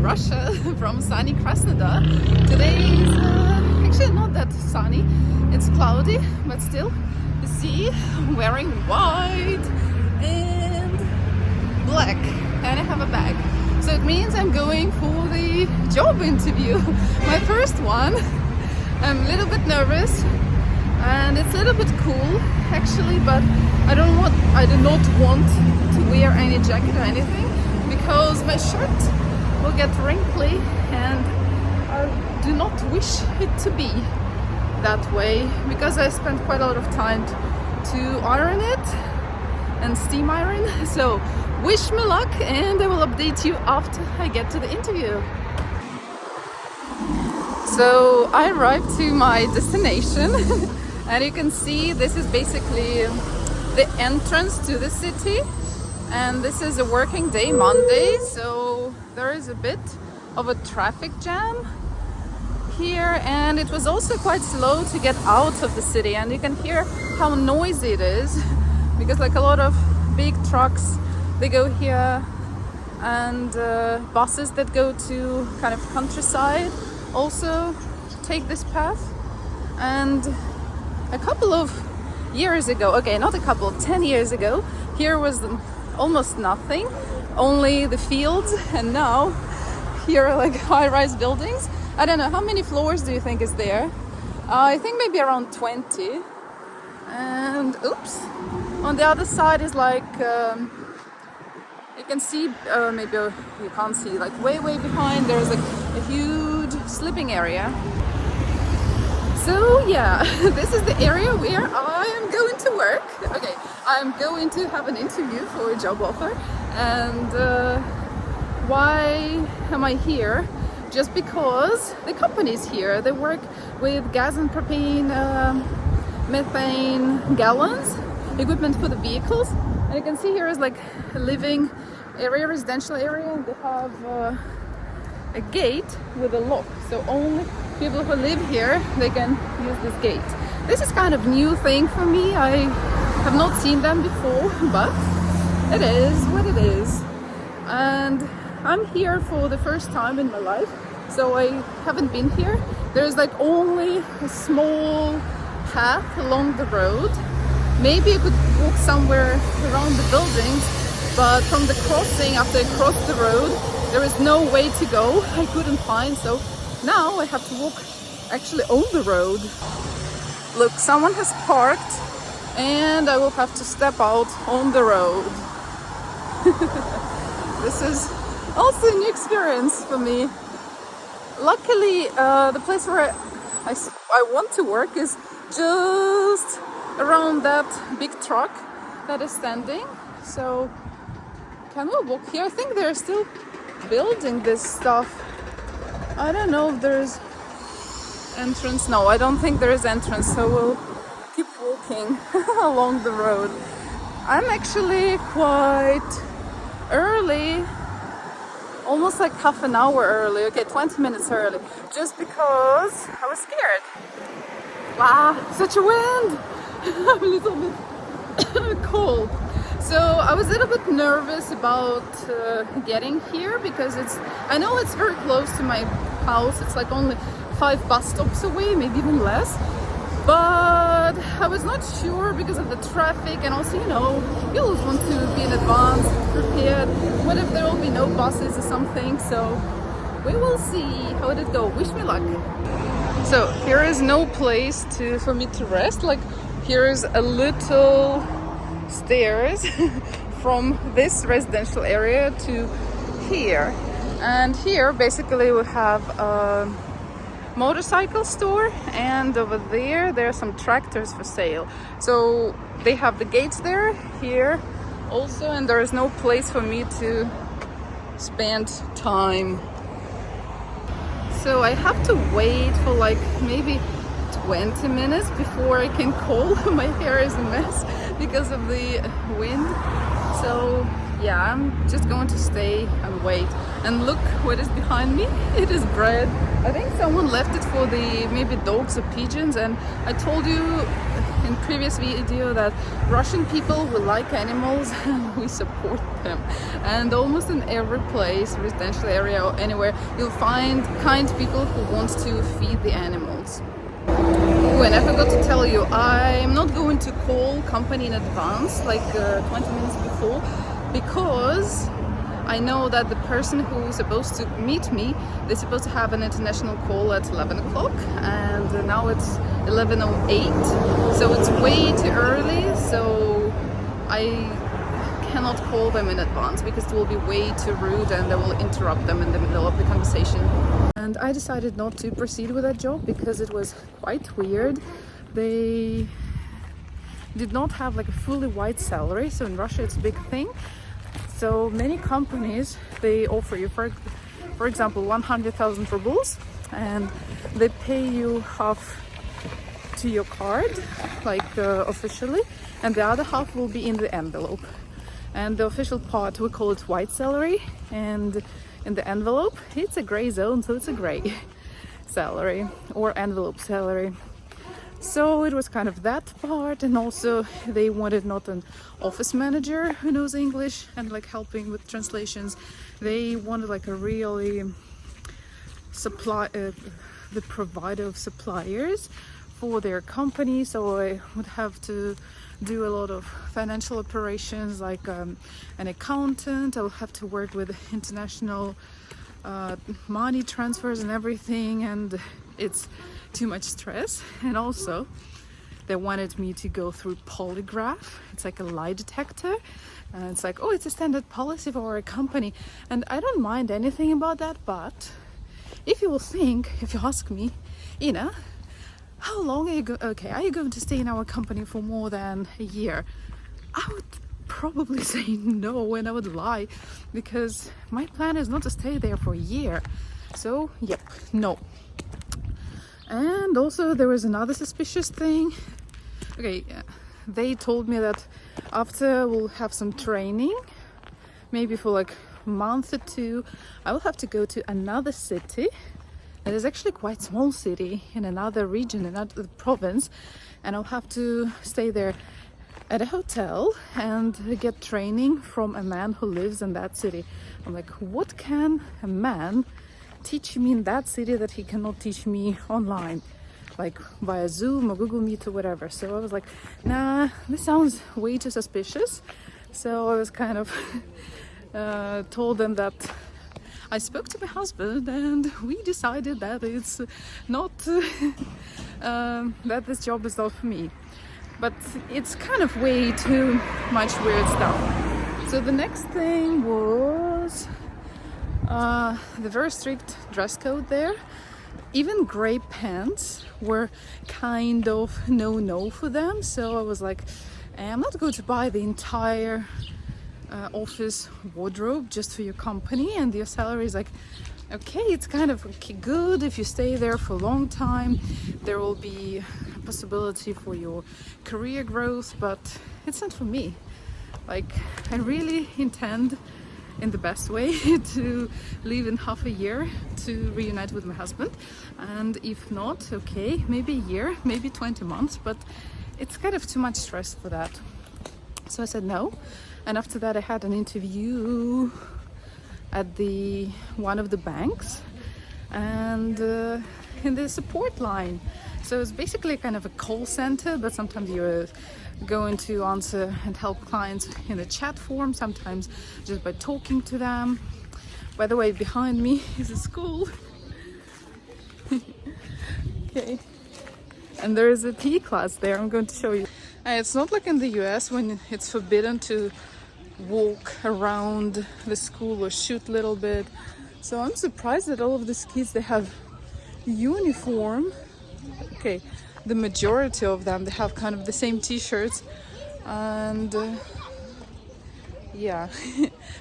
Russia from sunny Krasnodar. Today is actually not that sunny, it's cloudy, but still, you see, I'm wearing white and black, and I have a bag. So it means I'm going for the job interview, my first one. I'm a little bit nervous and it's a little bit cool actually, but I do not want to wear any jacket or anything because my shirt will get wrinkly and I do not wish it to be that way because I spent quite a lot of time to iron it and steam iron. So wish me luck and I will update you after I get to the interview. So I arrived to my destination and you can see this is basically the entrance to the city, and this is a working day, Monday, so there is a bit of a traffic jam here, and it was also quite slow to get out of the city, and you can hear how noisy it is because like a lot of big trucks, they go here, and buses that go to kind of countryside also take this path. And a couple of years ago, okay, not a couple, 10 years ago, here was almost nothing, only the fields, and now here are like high-rise buildings. I don't know, how many floors do you think is there? I think maybe around 20. And oops, on the other side is like you can see, maybe you can't see, like way behind there's like a huge sleeping area. So yeah, this is the area where I am going to work. Okay, I'm going to have an interview for a job offer. And why am I here? Just because the company is here. They work with gas and propane, methane gallons, equipment for the vehicles. And you can see here is like a living area, residential area, and they have a gate with a lock, so only people who live here, they can use this gate. This is kind of new thing for me. I have not seen them before, but it is what it is. And I'm here for the first time in my life, so I haven't been here. There's like only a small path along the road. Maybe you could walk somewhere around the buildings, but from the crossing, after I crossed the road, there is no way to go. I couldn't find, so now I have to walk actually on the road. Look, someone has parked and I will have to step out on the road. This is also a new experience for me. Luckily, the place where I want to work is just around that big truck that is standing. So can we walk here? I think they're still building this stuff. I don't know if there's entrance. No, I don't think there is entrance, so we'll keep walking along the road. I'm actually quite early, almost like half an hour early, okay, 20 minutes early, just because I was scared. Wow, such a wind! I'm a little bit cold. So I was a little bit nervous about getting here because I know it's very close to my house. It's like only 5 bus stops away, maybe even less. But I was not sure because of the traffic, and also, you know, you always want to be in advance, prepared. What if there will be no buses or something? So we will see how it goes. Wish me luck. So here is no place for me to rest. Like here is a little stairs from this residential area to here, and here basically we have a motorcycle store, and over there are some tractors for sale. So they have the gates there, here also, and there is no place for me to spend time. So I have to wait for like maybe 20 minutes before I can call. My hair is a mess because of the wind. So yeah, I'm just going to stay and wait. And look what is behind me. It is bread. I think someone left it for the maybe dogs or pigeons, and I told you in previous video that Russian people will like animals and we support them. And almost in every place, residential area or anywhere, you'll find kind people who want to feed the animals. Oh, and I forgot to tell you, I'm not going to call company in advance, like 20 minutes before, because I know that the person who's supposed to meet me, they're supposed to have an international call at 11 o'clock, and now it's 11:08, so it's way too early, so I cannot call them in advance because it will be way too rude and I will interrupt them in the middle of the conversation. And I decided not to proceed with that job because it was quite weird. They did not have like a fully white salary, so in Russia it's a big thing. So many companies, they offer you, for example, 100,000 rubles, and they pay you half to your card, like officially, and the other half will be in the envelope. And the official part, we call it white salary, and in the envelope, it's a gray zone, so it's a gray salary or envelope salary. So it was kind of that part, and also they wanted not an office manager who knows English and like helping with translations. They wanted like a really the provider of suppliers for their company. So I would have to do a lot of financial operations, like an accountant. I will have to work with international money transfers and everything, and it's too much stress. And also they wanted me to go through polygraph. It's like a lie detector, and it's like, oh, it's a standard policy for our company, and I don't mind anything about that. But if you ask me, Ina, how long are you are you going to stay in our company for more than a year? I would probably say no, and I would lie, because my plan is not to stay there for a year. So yep, no. And also there was another suspicious thing. Okay, they told me that after we'll have some training, maybe for like a month or two, I will have to go to another city. It is actually quite small city in another region, another province, and I'll have to stay there at a hotel and get training from a man who lives in that city. I'm like, what can a man teach me in that city that he cannot teach me online, like via Zoom or Google Meet or whatever? So I was like, nah, this sounds way too suspicious. So I was kind of told them that I spoke to my husband and we decided that it's not that this job is not for me. But it's kind of way too much weird stuff. So the next thing was the very strict dress code there. Even gray pants were kind of no for them. So I was like, I'm not going to buy the entire office wardrobe just for your company, and your salary is like, okay, it's kind of good if you stay there for a long time. There will be a possibility for your career growth, but it's not for me. Like, I really intend in the best way to leave in half a year to reunite with my husband, and if not, okay, maybe a year, maybe 20 months, but it's kind of too much stress for that. So I said no. And after that I had an interview at one of the banks, and in the support line. So it's basically kind of a call center, but sometimes you're going to answer and help clients in a chat form, sometimes just by talking to them. By the way, behind me is a school. Okay. And there is a PE class there. I'm going to show you. It's not like in the US when it's forbidden to walk around the school or shoot a little bit. So I'm surprised that all of these kids, they have uniform. Okay, the majority of them, they have kind of the same t-shirts, and yeah.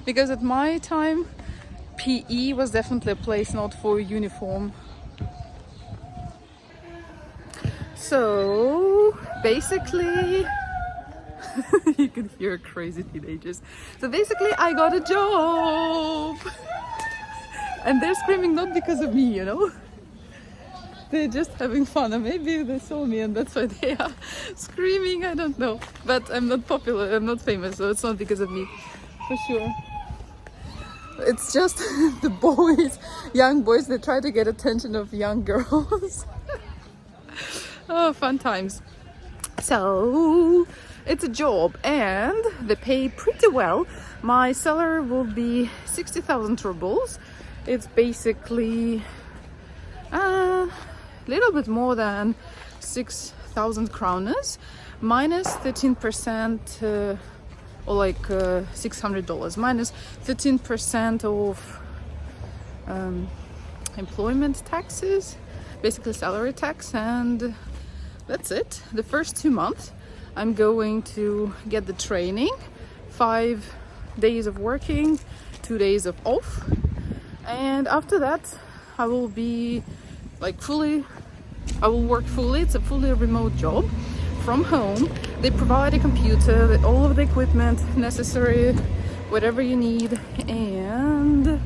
Because at my time PE was definitely a place not for uniform. So basically you can hear crazy teenagers. So basically I got a job and they're screaming not because of me, you know. they're just having fun, and maybe they saw me and that's why they are screaming. I don't know, but I'm not popular, I'm not famous, so it's not because of me, for sure. It's just the boys, young boys, they try to get attention of young girls. Oh, fun times. So it's a job and they pay pretty well. My salary will be 60,000 rubles. It's basically a little bit more than 6,000 kronas, minus 13%, or like $600, minus 13% of employment taxes, basically salary tax, and that's it. The first 2 months I'm going to get the training, 5 days of working, 2 days of off, and after that I will be like I will work fully. It's a fully remote job from home. They provide a computer, all of the equipment necessary, whatever you need, and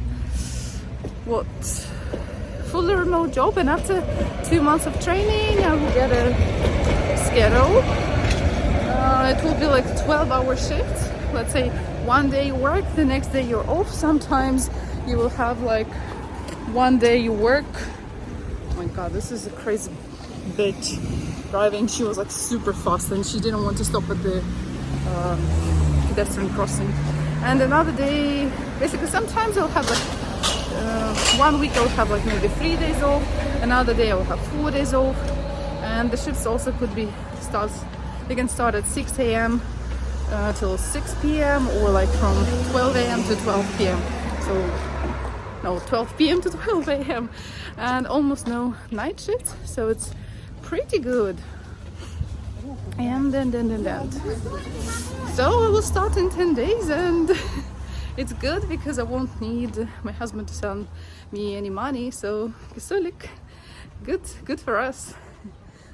what? Fully remote job. And after 2 months of training, I will get a schedule. It will be like 12-hour shifts. Let's say one day you work, the next day you're off. Sometimes you will have like one day you work. Oh my god, this is a crazy bitch driving. She was like super fast and she didn't want to stop at the pedestrian crossing. And another day, basically sometimes I'll have like 1 week I'll have like maybe 3 days off, another day I'll have 4 days off, and the shifts also could be they can start at 6 a.m. Till 6 p.m. or like from 12 a.m. to 12 p.m. So no, 12 p.m. to 12 a.m. and almost no night shifts, so it's pretty good. And then so I will start in 10 days, and it's good because I won't need my husband to send me any money, so look, good for us.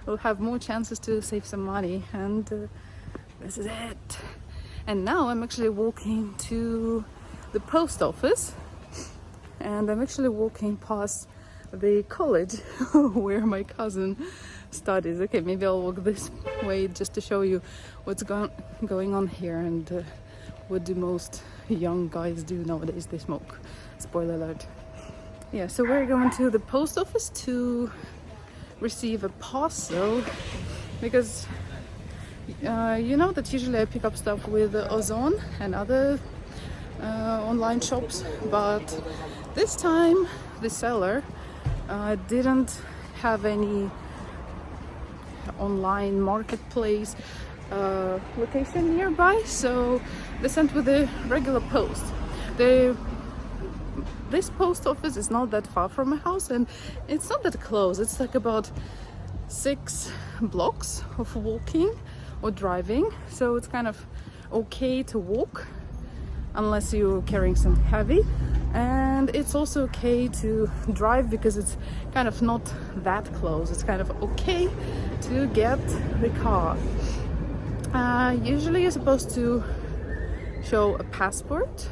We'll have more chances to save some money, and this is it. And now I'm actually walking to the post office, and I'm actually walking past the college where my cousin studies. Okay, maybe I'll walk this way just to show you what's going on here, and what do most young guys do nowadays? They smoke. Spoiler alert. Yeah, so we're going to the post office to receive a parcel, because you know that usually I pick up stuff with Ozon and other online shops, but this time the seller didn't have any online marketplace location nearby, so they sent with a regular post. This post office is not that far from my house, and it's not that close. It's like about 6 blocks of walking or driving, so it's kind of okay to walk unless you're carrying something heavy, and it's also okay to drive because it's kind of not that close. It's kind of okay to get the car. Usually you're supposed to show a passport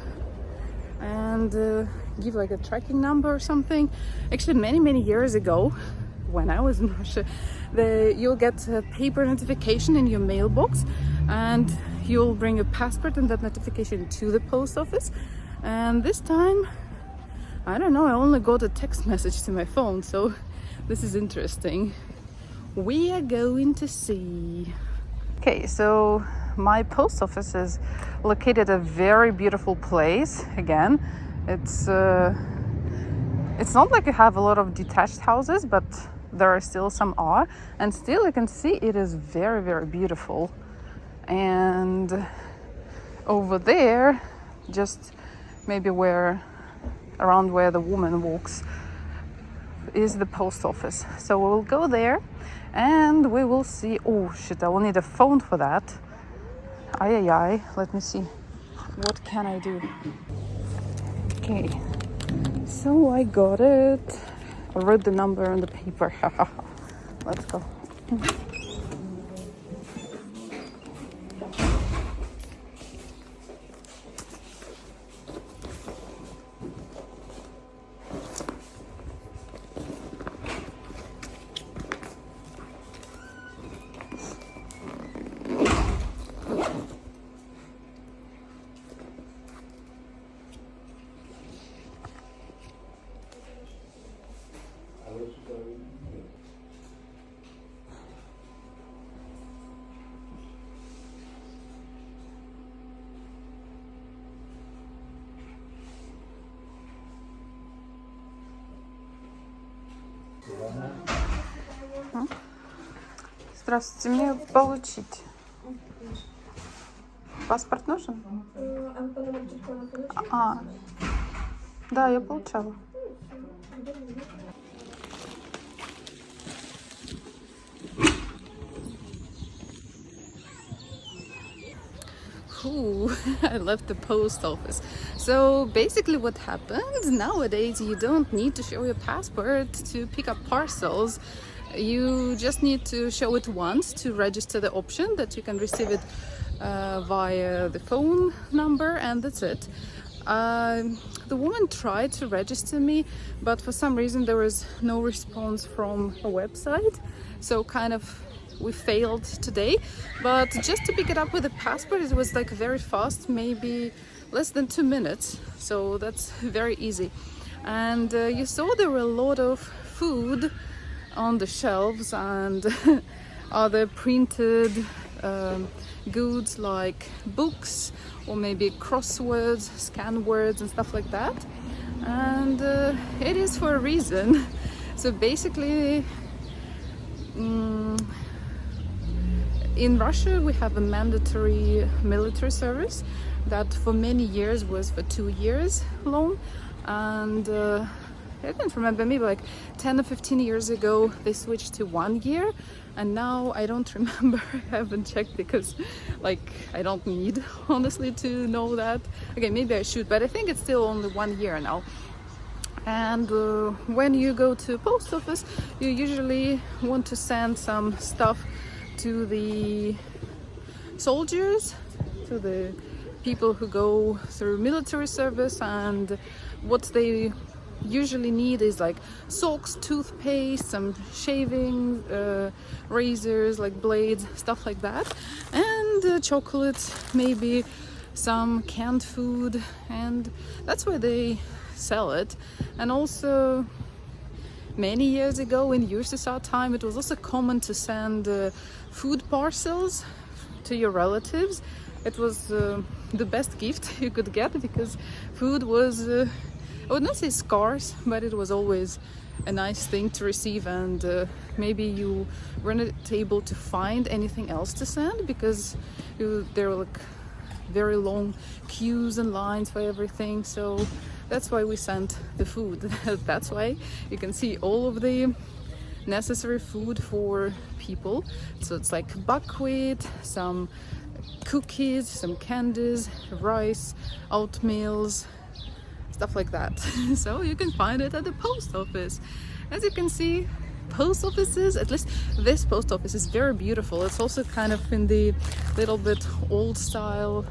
and give like a tracking number or something. Actually, many years ago, when I was in Russia, you'll get a paper notification in your mailbox, and you'll bring a passport and that notification to the post office. And this time, I don't know, I only got a text message to my phone, so this is interesting. We are going to see. Okay, so my post office is located at a very beautiful place. Again, it's not like you have a lot of detached houses, but there are still some are, and still you can see it is very beautiful. And over there, just maybe around where the woman walks, is the post office. So we'll go there and we will see. Oh shit, I will need a phone for that. Ay, let me see, what can I do? Okay, so I got it. I wrote the number on the paper. Let's go. Здравствуйте, мне получить. Паспорт нужен? А по номеру телефона получили? Да, я получала. Ooh, I left the post office. So basically what happens nowadays, you don't need to show your passport to pick up parcels. You just need to show it once to register the option that you can receive it via the phone number, and that's it. The woman tried to register me, but for some reason there was no response from a website, so kind of we failed today. But just to pick it up with a passport, it was like very fast, maybe less than 2 minutes, so that's very easy. And you saw there were a lot of food on the shelves and other printed goods like books or maybe crosswords, scan words and stuff like that. And it is for a reason. So basically in Russia we have a mandatory military service that for many years was for 2 years long, and I don't remember, maybe like 10 or 15 years ago they switched to 1 year, and now I don't remember. I haven't checked because like I don't need honestly to know that. Okay, maybe I should, but I think it's still only 1 year now. And when you go to a post office, you usually want to send some stuff to the soldiers, to the people who go through military service, and what they usually need is like socks, toothpaste, some shaving razors, like blades, stuff like that, and chocolates, maybe some canned food, and that's where they sell it. And also many years ago in USSR time, it was also common to send food parcels to your relatives. It was the best gift you could get, because food was I would not say scarce, but it was always a nice thing to receive, and maybe you were not able to find anything else to send because there were like very long queues and lines for everything. So that's why we sent the food. That's why you can see all of the necessary food for people. So it's like buckwheat, some cookies, some candies, rice, oatmeals, stuff like that. So you can find it at the post office. As you can see, post offices, at least this post office, is very beautiful. It's also kind of in the little bit old style,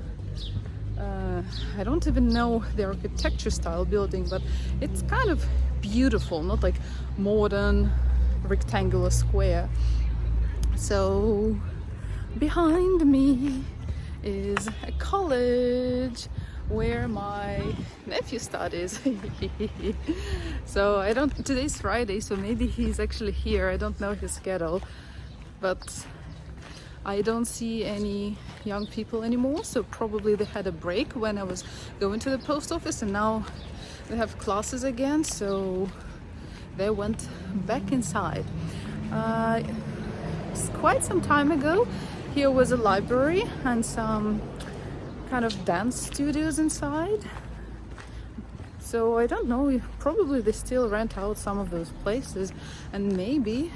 I don't even know the architecture style building, but it's kind of beautiful, not like modern rectangular square. So behind me is a college where my nephew studies. So I don't, today's Friday, so maybe he's actually here. I don't know his schedule, but I don't see any young people anymore, so probably they had a break when I was going to the post office, and now they have classes again, so they went back inside. Quite some time ago, here was a library and some kind of dance studios inside. So I don't know, probably they still rent out some of those places, and maybe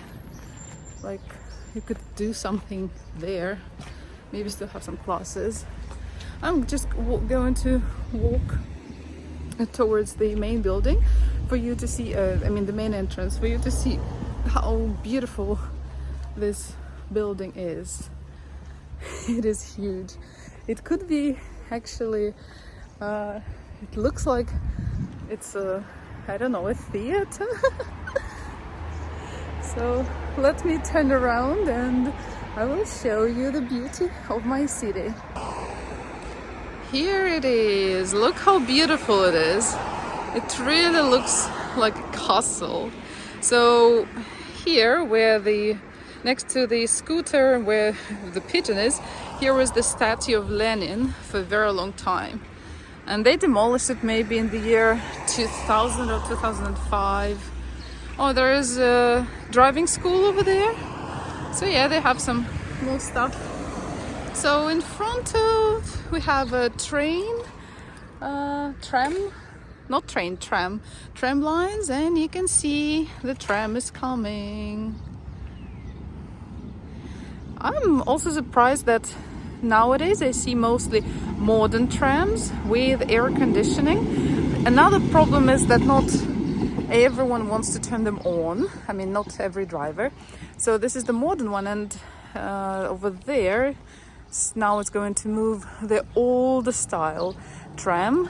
like you could do something there, maybe still have some classes. I'm just going to walk towards the main building for you to see, I mean the main entrance, for you to see how beautiful this building is. It is huge. It could be actually, it looks like it's a, I don't know, a theater. So let me turn around and I will show you the beauty of my city. Here it is. Look how beautiful it is. It really looks like a castle. So here, where the next to the scooter where the pigeon is, here was the statue of Lenin for a very long time. And they demolished it maybe in the year 2000 or 2005. Oh, there is a driving school over there. So yeah, they have some more stuff. So in front of we have a tram lines, and you can see the tram is coming. I'm also surprised that nowadays I see mostly modern trams with air conditioning. Another problem is that not everyone wants to turn them on. I mean, not every driver. So this is the modern one, and over there now it's going to move the old style tram.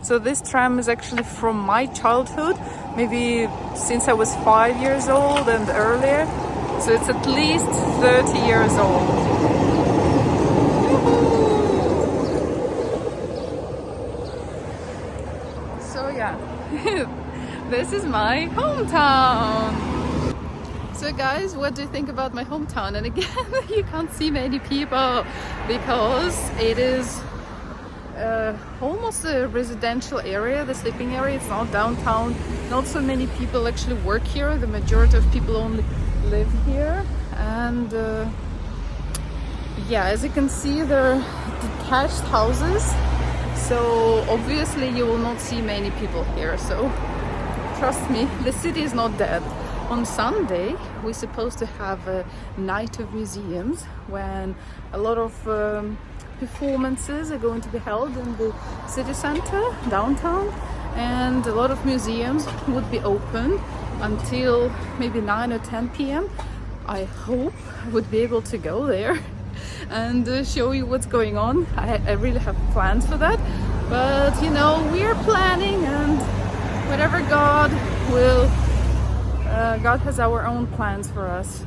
So this tram is actually from my childhood, maybe since I was 5 years old and earlier. So it's at least 30 years old. So yeah, this is my hometown. So guys, what do you think about my hometown? And again, you can't see many people because it is almost a residential area, the sleeping area. It's not downtown. Not so many people actually work here. The majority of people only live here. And yeah, as you can see, they're detached houses. So obviously you will not see many people here. So trust me, the city is not dead. On Sunday, we're supposed to have a night of museums when a lot of performances are going to be held in the city center, downtown, and a lot of museums would be open until maybe 9 or 10 p.m. I hope I would be able to go there and show you what's going on. I really have plans for that, but you know, we're planning, and whatever God will, God has our own plans for us.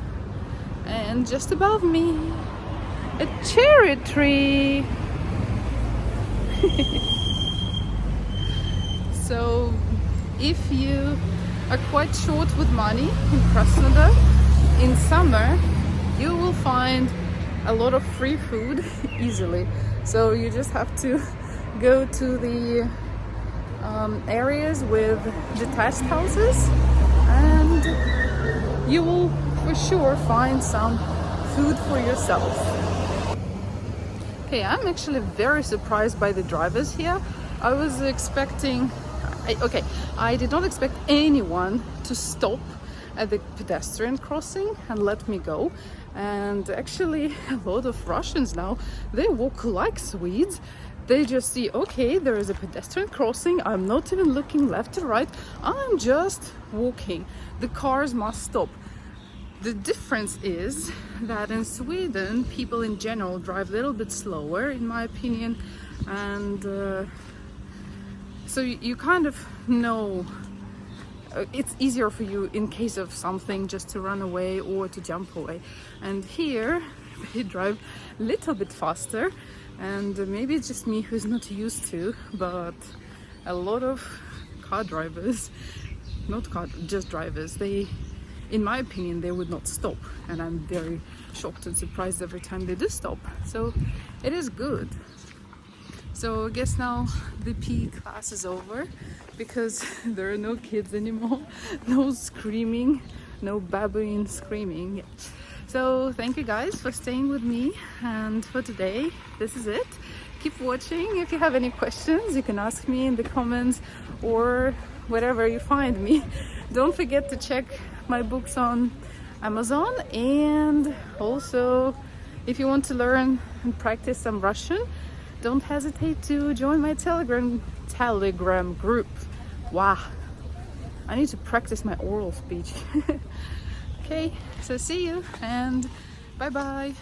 And just above me, a cherry tree. So if you are quite short with money in Krasnodar, in summer you will find a lot of free food easily. So you just have to go to the areas with detached houses, and you will for sure find some food for yourself. Okay, I'm actually very surprised by the drivers here. I was expecting, I did not expect anyone to stop at the pedestrian crossing and let me go. And actually a lot of Russians now, they walk like Swedes. They just see, okay, there is a pedestrian crossing, I'm not even looking left or right, I'm just walking. The cars must stop. The difference is that in Sweden, people in general drive a little bit slower, in my opinion, and so you kind of know it's easier for you in case of something just to run away or to jump away. And here they drive a little bit faster, and maybe it's just me who's not used to, but a lot of car drivers, just drivers, they, in my opinion, they would not stop, and I'm very shocked and surprised every time they do stop. So it is good. So I guess now the PE class is over because there are no kids anymore, no screaming, no baboon screaming. So thank you guys for staying with me, and for today this is it. Keep watching. If you have any questions, you can ask me in the comments or wherever you find me. Don't forget to check my books on Amazon, and also if you want to learn and practice some Russian, don't hesitate to join my Telegram group. Wow, I need to practice my oral speech. Okay, so see you and bye bye.